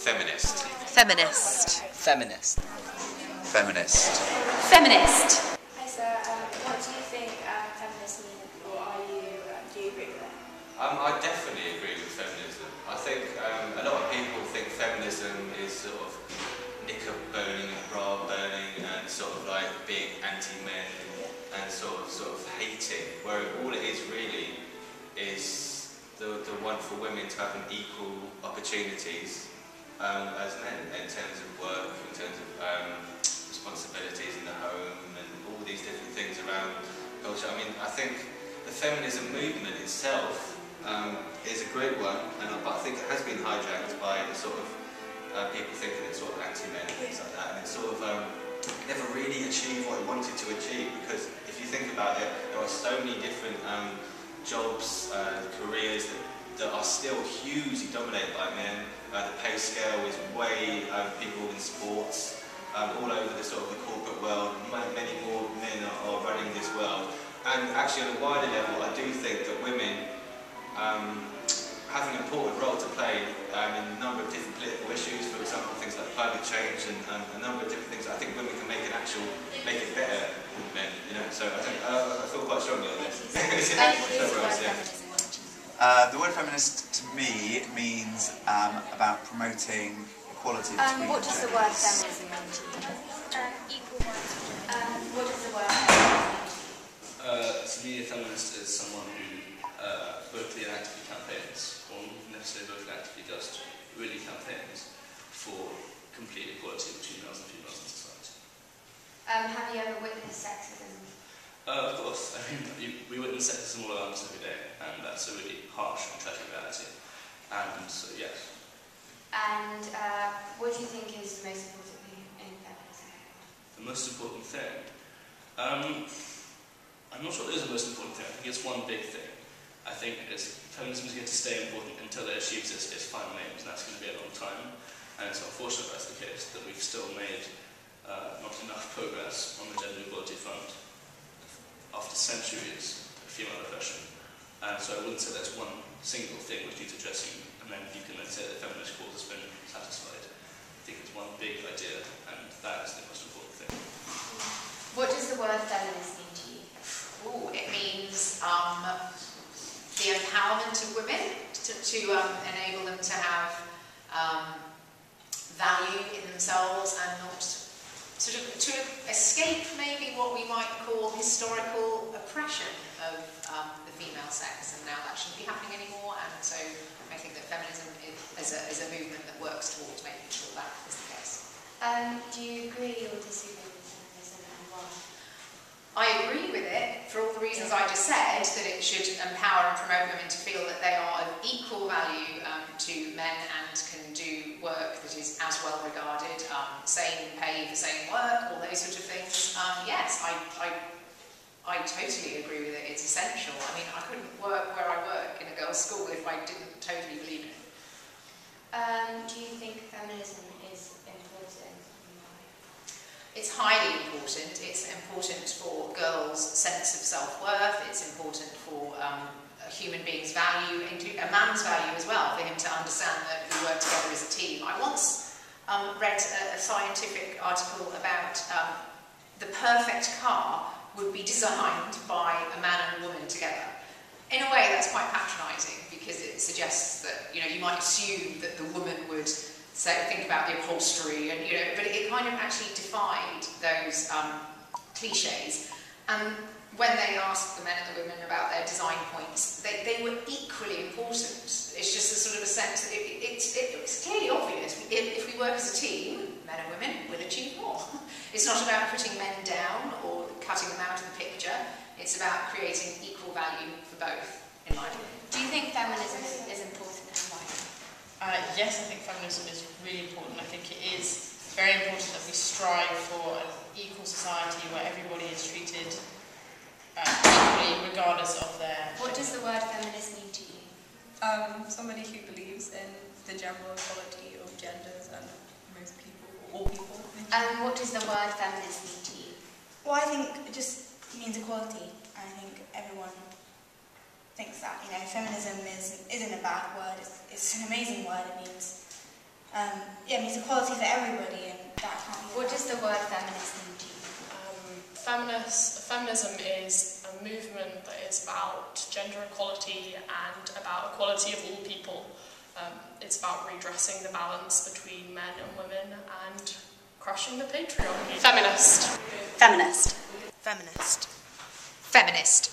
Feminist. Feminist. Feminist. Feminist. Feminist. Hi sir, what do you think feminists mean, or do you agree with it? I definitely agree with feminism. I think a lot of people think feminism is sort of knicker burning and bra burning and sort of like being anti-men and sort of hating, where all it is really is the want for women to have an equal opportunities as men in terms of work, in terms of responsibilities in the home and all these different things around culture. I mean, I think the feminism movement itself is a great one, but I think it has been hijacked by the sort of people thinking it's sort of anti-men and things like that, and it's sort of never really achieved what it wanted to achieve, because if you think about it, there are so many different jobs, careers that are still hugely dominated by men. The pay scale is way people in sports, all over the sort of the corporate world. Many more men are running this world, and actually on a wider level, I do think that women have an important role to play in a number of different political issues. For example, things like climate change and a number of different things. I think women can make it better than men. You know, so I think I feel quite strongly on this. The word feminist to me means about promoting equality between What does the word feminism mean to you? Equal rights. What does the word feminism mean? To me, a feminist is someone who vocally and actively campaigns, or not necessarily vocally and actively, just really campaigns for complete equality between males and females in society. Have you ever witnessed sexism? Of course. I mean, we witness sexism all around us every day, and that's a really harsh and tragic reality. And so, yes. And what do you think is the most important thing in feminism? The most important thing? I'm not sure there's a most important thing. I think it's one big thing. I think feminism is going to stay important until it achieves its final aims, and that's going to be a long time. And it's unfortunate that's the case, that we've still made not enough progress on the gender equality front after centuries of female oppression. And so I wouldn't say there's one single thing which needs addressing, and then you can then say that the feminist cause has been satisfied. I think it's one big idea, and that is the most important thing. What does the word feminist mean to you? Ooh, it means the empowerment of women to enable them to have value in themselves and not sort of to escape maybe what we might call historical oppression of the female sex, and now that shouldn't be happening anymore. And so I think that feminism is a movement that works towards making sure that is the case. Do you agree or disagree with feminism, and why? I agree with it for all the reasons I just said, that it should empower and promote women to feel that they are of equal value to men and can do work that is as well regarded, same pay for same work, all those sort of things. Yes, I totally agree with it. It's essential. I mean, I couldn't work where I work in a girls' school if I didn't totally believe in it. Do you think feminism is important? It's highly important. It's important for girls' sense of self-worth. It's important for a human being's value, a man's value as well, for him to understand that we work together as a team. I once read a scientific article about the perfect car would be designed by a man and a woman together. In a way, that's quite patronising, because it suggests that, you know, you might assume that the woman would think about the upholstery, and but it kind of actually defied those cliches. And when they asked the men and the women about their design points, they were equally important. It's just a sort of a sense that it's clearly obvious. If we work as a team, men and women will achieve more. It's not about putting men down or cutting them out of the picture. It's about creating equal value for both, in my opinion. Do you think feminism is important, and why? Yes, I think feminism is really important. I think it is very important that we strive for an equal society where everybody is treated equally, regardless of their... What does the word feminist mean to you? Somebody who believes in the general equality of genders and most people, all people. What does the word feminist mean to you? Well, I think it just means equality. I think everyone thinks that, feminism isn't a bad word. It's an amazing word. It means yeah, it means equality for everybody, and that can't be. What does the word feminist mean to you? Feminism is a movement that is about gender equality and about equality of all people. It's about redressing the balance between men and women and crushing the patriarchy. Feminist. Feminist. Feminist. Feminist.